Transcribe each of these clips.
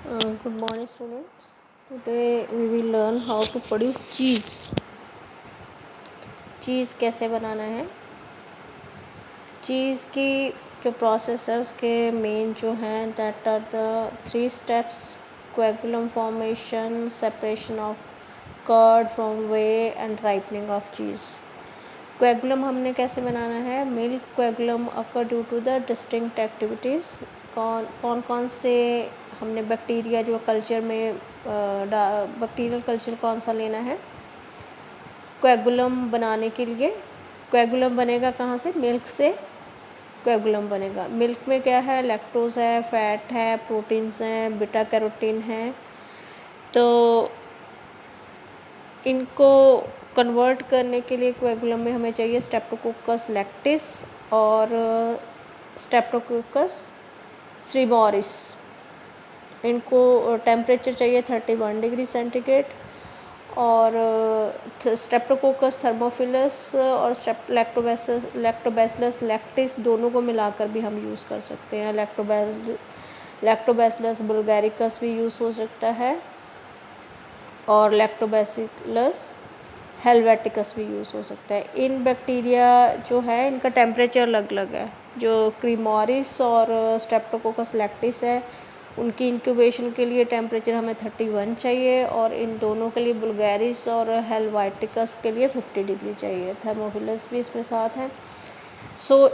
Good morning, students. Today we will learn how to produce cheese. चीज़ कैसे बनाना है। चीज़ की जो प्रोसेस है उसके मेन जो हैं that are the 3 steps: coagulum formation, separation of curd from whey and ripening of cheese. Coagulum हमने कैसे बनाना है। Milk coagulum occur due to the distinct activities. कौन कौन से हमने बैक्टीरिया जो कल्चर में बैक्टीरियल कल्चर कौन सा लेना है कोएगुलम बनाने के लिए। कोएगुलम बनेगा कहाँ से? मिल्क से कोएगुलम बनेगा। मिल्क में क्या है? लैक्टोज है, फैट है, प्रोटीन्स हैं, बीटा कैरोटीन है। तो इनको कन्वर्ट करने के लिए कोएगुलम में हमें चाहिए स्ट्रेप्टोकोकस लैक्टिस और स्ट्रेप्टोकोकस श्रीमोरिस। इनको टेम्परेचर चाहिए 31 डिग्री सेंटीग्रेड और स्ट्रेप्टोकोकस थर्मोफिलस और लैक्टोबैसिलस लैक्टिस दोनों को मिलाकर भी हम यूज़ कर सकते हैं। लैक्टोबैसिलस बुल्गारिकस भी यूज़ हो सकता है और लैक्टोबैसिलस हेलवेटिकस भी यूज़ हो सकता है। इन बैक्टीरिया जो है इनका टेम्परेचर अलग अलग है। जो क्रीमोरिस और स्ट्रेप्टोकोकस लैक्टिस है उनकी इंक्यूबेशन के लिए टेम्परेचर हमें 31 चाहिए और इन दोनों के लिए बुल्गारिस और हेलवेटिकस के लिए 50 डिग्री चाहिए। थर्मोफिलस भी इसमें साथ है।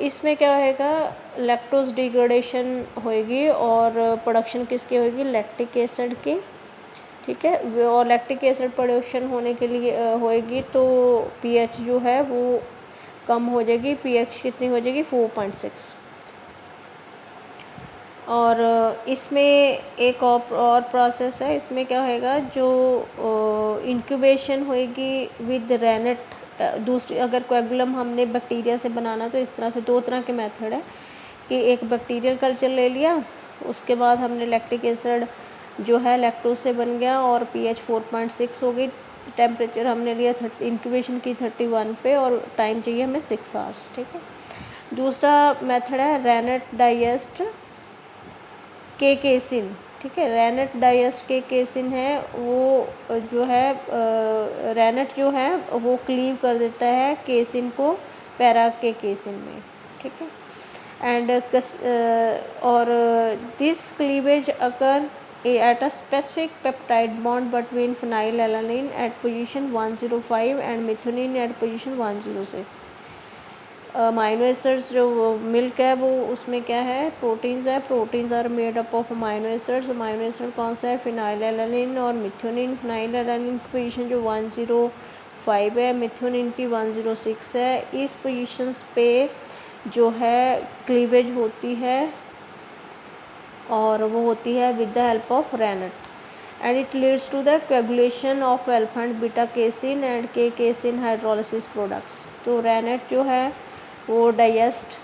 इसमें क्या होएगा? लैक्टोज डिग्रेडेशन होएगी और प्रोडक्शन किसकी होएगी? लैक्टिक एसिड की। ठीक है। और लैक्टिक एसिड प्रोडक्शन होने के लिए होएगी तो पीएच जो है वो कम हो जाएगी। पीएच कितनी हो जाएगी? 4.6। और इसमें एक और प्रोसेस है। इसमें क्या होएगा? जो इंक्यूबेशन होएगी विद रेनेट। दूसरी अगर कोएगुलम हमने बैक्टीरिया से बनाना तो इस तरह से 2 तरह के मेथड है कि एक बैक्टीरियल कल्चर ले लिया, उसके बाद हमने लैक्टिक एसिड जो है लैक्टोज से बन गया और पीएच 4.6 हो गई। टेम्परेचर हमने लिया इंक्यूबेशन की 31 पे और टाइम चाहिए हमें 6 आवर्स। ठीक है। दूसरा मेथड है रेनेट डाइजेस्ट के केसिन। ठीक है। रेनेट डाइजेस्ट के केसिन है वो जो है रेनेट जो है वो क्लीव कर देता है केसिन को पैरा के केसिन में। ठीक है। एंड और this cleavage occur at a specific peptide bond between phenylalanine at position 105 and methionine at position 106। Amino acids जो मिल्क है वो उसमें क्या है? प्रोटीन्स है। Proteins are made up of amino acids. Amino acid कौन सा है? फिनाइलएलानिन और मिथ्योनिन। फिनाइलएलानिन की पोजीशन जो 105 है, मिथ्योनिन की 106 है। इस पोजीशंस पे जो है क्लीवेज होती है और वो होती है with the help of rennet and it leads to the coagulation of alpha and beta casein and K casein hydrolysis products. तो रेनेट जो है वो डाइजेस्ट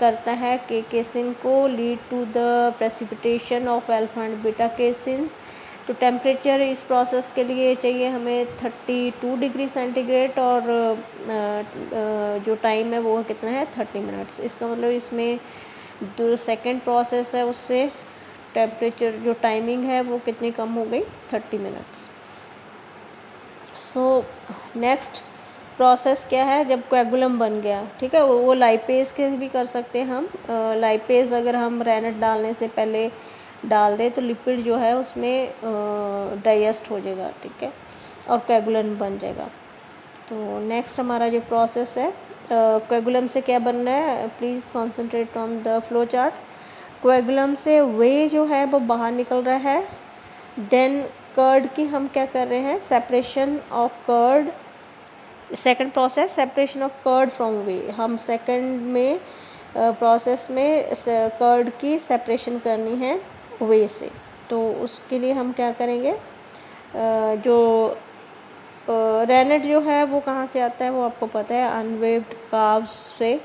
करता है के केसिन को, lead to the precipitation of alpha and beta caseins. तो temperature इस process के लिए चाहिए हमें 32 डिग्री सेंटीग्रेड और जो टाइम है वो कितना है? 30 मिनट्स। इसका मतलब इसमें जो सेकेंड प्रोसेस है उससे टेम्परेचर जो टाइमिंग है वो कितनी कम हो गई? 30 मिनट्स। नेक्स्ट प्रोसेस क्या है? जब कोएगुलम बन गया, ठीक है, वो लाइपेज के भी कर सकते हैं हम। लाइपेज अगर हम रेनेट डालने से पहले डाल दें तो लिपिड जो है उसमें डाइजेस्ट हो जाएगा। ठीक है। और कोएगुलम बन जाएगा। तो नेक्स्ट हमारा जो प्रोसेस है कोएगुलम से क्या बनना है? Please concentrate on the flow chart. कोएगुलम से वे जो है वो बाहर निकल रहा है। देन कर्ड की हम क्या कर रहे हैं? Separation of curd. Second process separation of curd from whey. हम सेकंड में प्रोसेस में कर्ड की सेपरेशन करनी है वे से। तो उसके लिए हम क्या करेंगे? जो रेनेट जो है वो कहाँ से आता है वो आपको पता है, अनवेव्ड काव्स से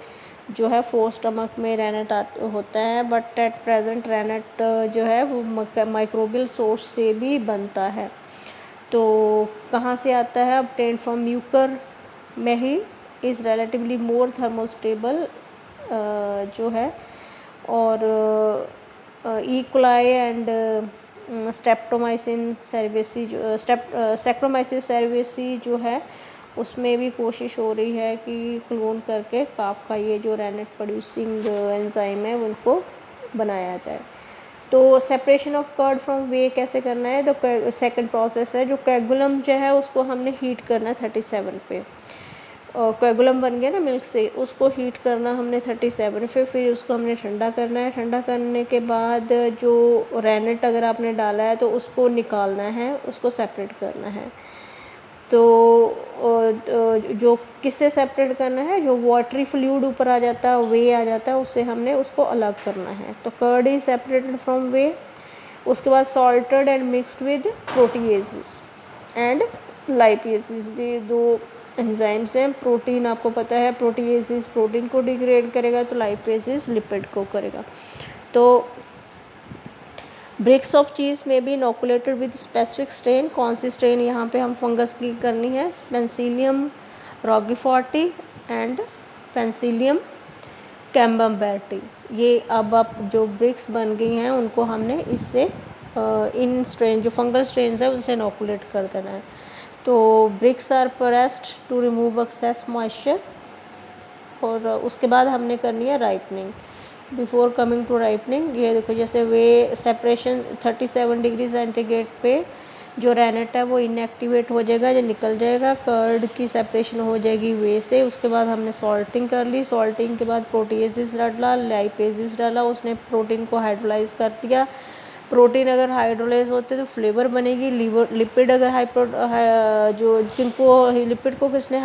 जो है फोर स्टमक में रेनेट होता है। बट एट प्रेजेंट रेनेट जो है वो माइक्रोबियल सोर्स से भी बनता है। तो कहाँ से आता है? obtained फ्रॉम म्यूकर में ही, इज़ रिलेटिवली मोर थर्मोस्टेबल जो है। और E coli and streptomycin cerevisiae saccharomyces cerevisiae जो है उसमें भी कोशिश हो रही है कि क्लोन करके काफ का ये जो रेनेट प्रोड्यूसिंग एंजाइम है उनको बनाया जाए। तो सेपरेशन ऑफ कर्ड फ्रॉम वे कैसे करना है, तो सेकंड प्रोसेस है, जो कोएगुलम जो है उसको हमने हीट करना है 37 पे। कोएगुलम बन गया ना मिल्क से, उसको हीट करना हमने 37 पे, फिर उसको हमने ठंडा करना है। ठंडा करने के बाद जो रेनेट अगर आपने डाला है तो उसको निकालना है, उसको सेपरेट करना है। तो जो किससे सेपरेट करना है, जो वाटरी फ्लूइड ऊपर आ जाता है, वे आ जाता है, उससे हमने उसको अलग करना है। तो कर्ड इज सेपरेटेड फ्रॉम वे। उसके बाद salted and mixed with proteases and lipases, ये दो एंजाइम्स हैं। प्रोटीन आपको पता है, प्रोटीएजेस प्रोटीन को डिग्रेड करेगा, तो लाइपेजेस लिपिड को करेगा। तो ब्रिक्स ऑफ चीज़ में भी इनोकुलेटेड विद स्पेसिफिक स्ट्रेन। कौन सी स्ट्रेन यहाँ पे हम फंगस की करनी है, पेंसिलियम रॉगीफोर्टी एंड पेंसिलियम कैम्बम्बर्टी। ये अब आप जो ब्रिक्स बन गई हैं उनको हमने इससे इन स्ट्रेन जो फंगल स्ट्रेन है उनसे इनोकुलेट कर देना है। तो bricks are pressed to remove excess moisture, और उसके बाद हमने करनी है ripening. Before coming to ripening, ये देखो जैसे वे सेपरेशन 37 डिग्री सेंटीग्रेड पे जो रेनेट है वो इनएक्टिवेट हो जाएगा, जो निकल जाएगा। कर्ड की सेपरेशन हो जाएगी वे से। उसके बाद हमने सॉल्टिंग कर ली, सॉल्टिंग के बाद प्रोटीएजेस डाला, लाइपेजेस डाला, उसने प्रोटीन को हाइड्रोलाइज कर दिया। प्रोटीन अगर हाइड्रोलाइज होते तो फ्लेवर बनेगी। लिपिड अगर जो जिनको लिपिड को किसने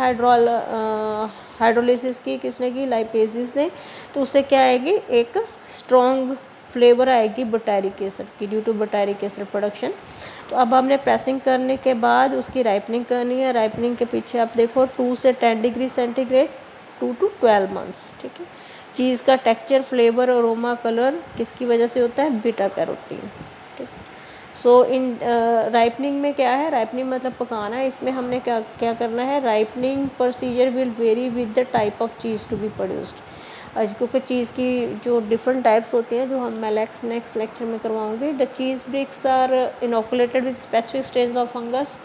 हाइड्रोलिसिस की, किसने की, लाइपेजेस ने, तो उससे क्या आएगी, एक स्ट्रॉन्ग फ्लेवर आएगी बुटारिक एसिड की, ड्यू टू बुटारिक एसिड प्रोडक्शन। तो अब हमने प्रेसिंग करने के बाद उसकी राइपनिंग करनी है। राइपनिंग के पीछे आप देखो 2 से 10 डिग्री सेंटीग्रेड, 2 to 12 मंथ्स, ठीक है। चीज़ का टेक्सचर, फ्लेवर, अरोमा, कलर किसकी वजह से होता है, बीटा कैरोटीन, ठीक। सो इन राइपनिंग में क्या है, राइपनिंग मतलब पकाना है। इसमें हमने क्या क्या करना है, ripening procedure will vary with the type of cheese to be produced. क्योंकि चीज़ की जो डिफरेंट टाइप्स होती हैं, जो हम मैं नेक्स्ट लेक्चर में करवाऊंगी। The cheese bricks are inoculated with specific stage of fungus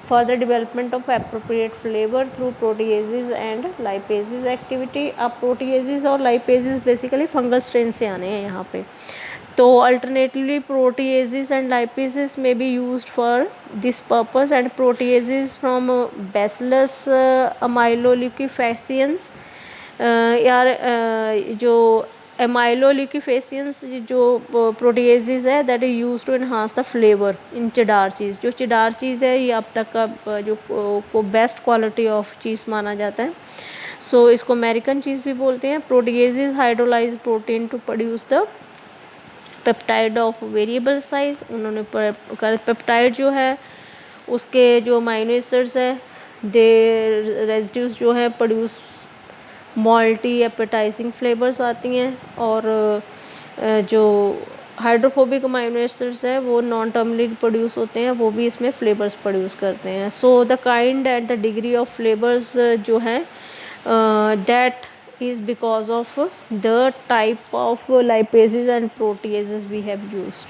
for the development of appropriate flavor through proteases and lipases activity। अब proteases और lipases basically fungal strain से आने हैं यहाँ पे। तो alternatively proteases and lipases may be used for this purpose, and proteases from Bacillus amyloleucofaciens यार जो एमाइलोल्यूकोफेसियंस जो प्रोटीएजेस है that is use to enhance the flavour in cheddar cheese. जो चेडार चीज़ है ये अब तक का जो को बेस्ट क्वालिटी ऑफ चीज़ माना जाता है। सो इसको अमेरिकन चीज़ भी बोलते हैं। Proteases hydrolyse protein to produce the peptide of variable size. उन्होंने पेप्टाइड जो है उसके जो अमाइनो एसिड्स है दे रेजिड्यूज जो है प्रोड्यूस मॉल्टी एपेटाइजिंग फ्लेवर्स आती हैं, और जो हाइड्रोफोबिक अमाइनो एसिड्स है वो नॉन टर्मिनली प्रोड्यूस होते हैं, वो भी इसमें फ्लेवर्स प्रोड्यूस करते हैं। So the kind and the degree of flavours जो है that is because of the type of lipases and proteases we have used.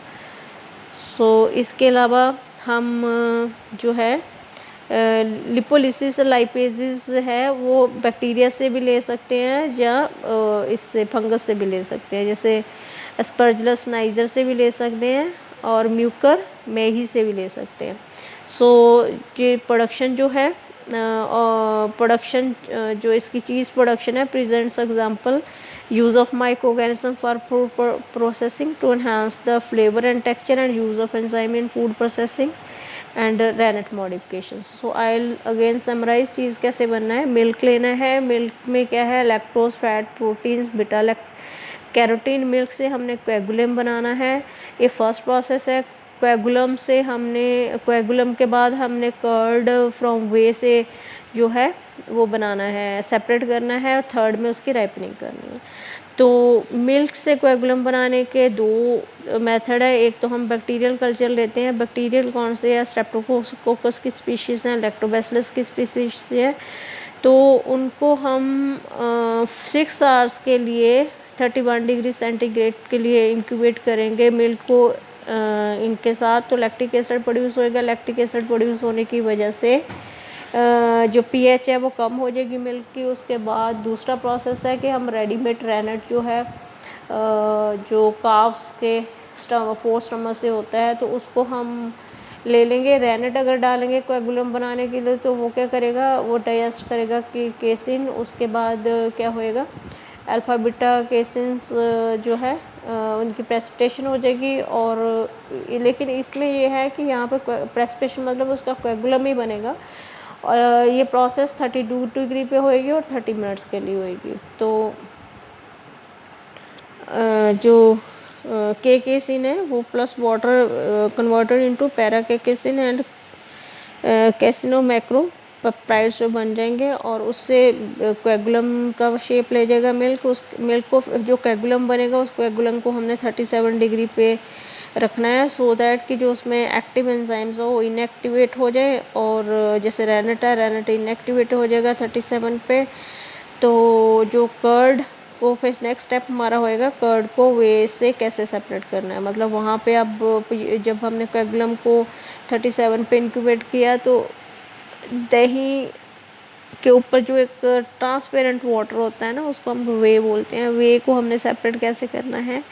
So इसके अलावा हम जो है लिपोलिसिस लाइपेजेस है वो बैक्टीरिया से भी ले सकते हैं या इससे फंगस से भी ले सकते हैं, जैसे एस्परजिलस नाइजर से भी ले सकते हैं और म्यूकर मेही से भी ले सकते हैं। सो ये प्रोडक्शन जो है प्रोडक्शन जो इसकी चीज़ प्रोडक्शन है presents example use of microorganism for food processing to enhance the flavor and texture, and use of enzyme in food processing and rennet modifications। so I'll again summarize चीज़ कैसे बनना है। Milk लेना है, milk में क्या है, lactose, fat, proteins, beta carotene. Milk से हमने कोएगुलम बनाना है, ये फर्स्ट प्रोसेस है। कोएगुलम से हमने कोएगुलम के बाद हमने कर्ड फ्रॉम वे से जो है वो बनाना है, सेपरेट करना है, और थर्ड में उसकी राइपनिंग करनी है। तो मिल्क से कोएगुलम बनाने के दो मेथड है। एक तो हम बैक्टीरियल कल्चर लेते हैं। बैक्टीरियल कौन से है, स्ट्रेप्टोकोकस की स्पीशीज़ हैं, लैक्टोबैसिलस की स्पीशीज़ हैं। तो उनको हम 6 आवर्स के लिए 31 डिग्री सेंटीग्रेड के लिए इंक्यूबेट करेंगे। मिल्क को इनके साथ, तो लैक्टिक एसिड प्रोड्यूस होएगा। लैक्टिक एसिड प्रोड्यूस होने की वजह से जो पीएच है वो कम हो जाएगी मिल्क की। उसके बाद दूसरा प्रोसेस है कि हम रेडीमेड रेनेट जो है जो काव्स के फोर स्टमक से होता है, तो उसको हम ले लेंगे। रेनेट अगर डालेंगे कोएगुलम बनाने के लिए तो वो क्या करेगा, वो डाइजेस्ट करेगा कि केसिन। उसके बाद क्या होएगा, अल्फ़ा बीटा केसिन्स जो है उनकी प्रेसिपिटेशन हो जाएगी। और लेकिन इसमें ये है कि यहाँ पे प्रेसिपिटेशन मतलब उसका कोएगुलम ही बनेगा। और ये प्रोसेस 32 डिग्री पे होएगी और 30 मिनट्स के लिए होएगी। तो जो केकेसिन है वो plus water converted into para K casein and caseinomacropeptides जो बन जाएंगे, और उससे कोएगुलम का शेप ले जाएगा मिल्क। उस मिल्क को जो कोएगुलम बनेगा उस कोएगुलम को हमने 37 डिग्री पे रखना है, सो दैट कि जो उसमें एक्टिव एंजाइम्स हो वो इनएक्टिवेट हो जाए। और जैसे रेनेट इनएक्टिवेट हो जाएगा 37 पे। तो जो कर्ड को फिर नेक्स्ट स्टेप हमारा होएगा कर्ड को वे से कैसे सेपरेट करना है। मतलब वहाँ पे अब जब हमने कोएगुलम को 37 पे इंक्यूबेट किया तो दही के ऊपर जो एक ट्रांसपेरेंट वाटर होता है ना, उसको हम वे बोलते हैं। वे को हमने सेपरेट कैसे करना है,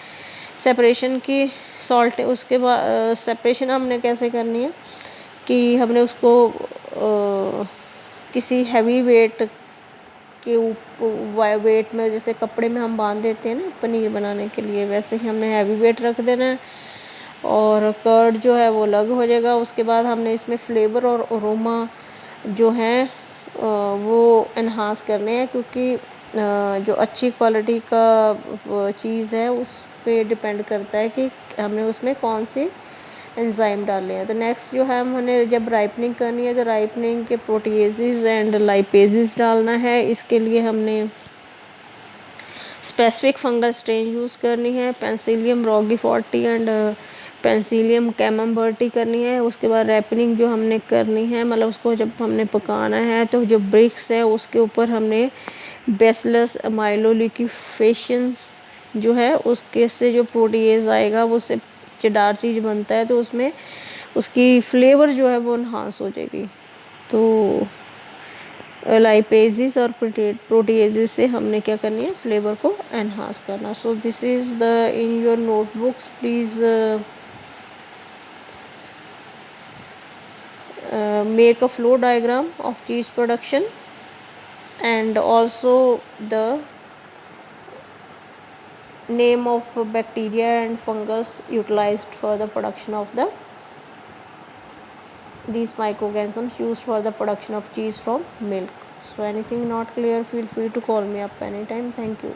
सेपरेशन की सॉल्ट, उसके बाद सेपरेशन हमने कैसे करनी है कि हमने उसको किसी हैवी वेट के ऊपर वेट में, जैसे कपड़े में हम बांध देते हैं ना पनीर बनाने के लिए, वैसे ही हमने हैवी वेट रख देना है और कर्ड जो है वो अलग हो जाएगा। उसके बाद हमने इसमें फ्लेवर और अरोमा जो है वो एनहांस करने हैं, क्योंकि जो अच्छी क्वालिटी का चीज़ है उस पे डिपेंड करता है कि हमने उसमें कौन सी एंजाइम डाले हैं। तो नेक्स्ट जो है हमने जब राइपनिंग करनी है तो राइपनिंग के प्रोटीएजेस एंड लाइपेजेस डालना है। इसके लिए हमने स्पेसिफिक फंगल स्ट्रेन यूज़ करनी है, पेंसिलियम रॉगीफोर्टी एंड पेंसिलियम कैमम्बर्टी करनी है। उसके बाद रैपनिंग जो हमने करनी है, मतलब उसको जब हमने पकाना है तो जो ब्रिक्स है उसके ऊपर हमने बेसिलस माइलोलिक्यूफेशंस जो है उसके से जो प्रोटीएज आएगा वो उससे चेडार चीज़ बनता है, तो उसमें उसकी फ्लेवर जो है वो इन्हांस हो जाएगी। तो लाइपेजिस और प्रोटीएजेस से हमने क्या करनी है, फ्लेवर को एनहांस करना। So this is the in your notebooks please make a flow diagram of cheese production and also the name of bacteria and fungus utilized for the production of these microorganisms used for the production of cheese from milk. So anything not clear, feel free to call me up anytime. Thank you.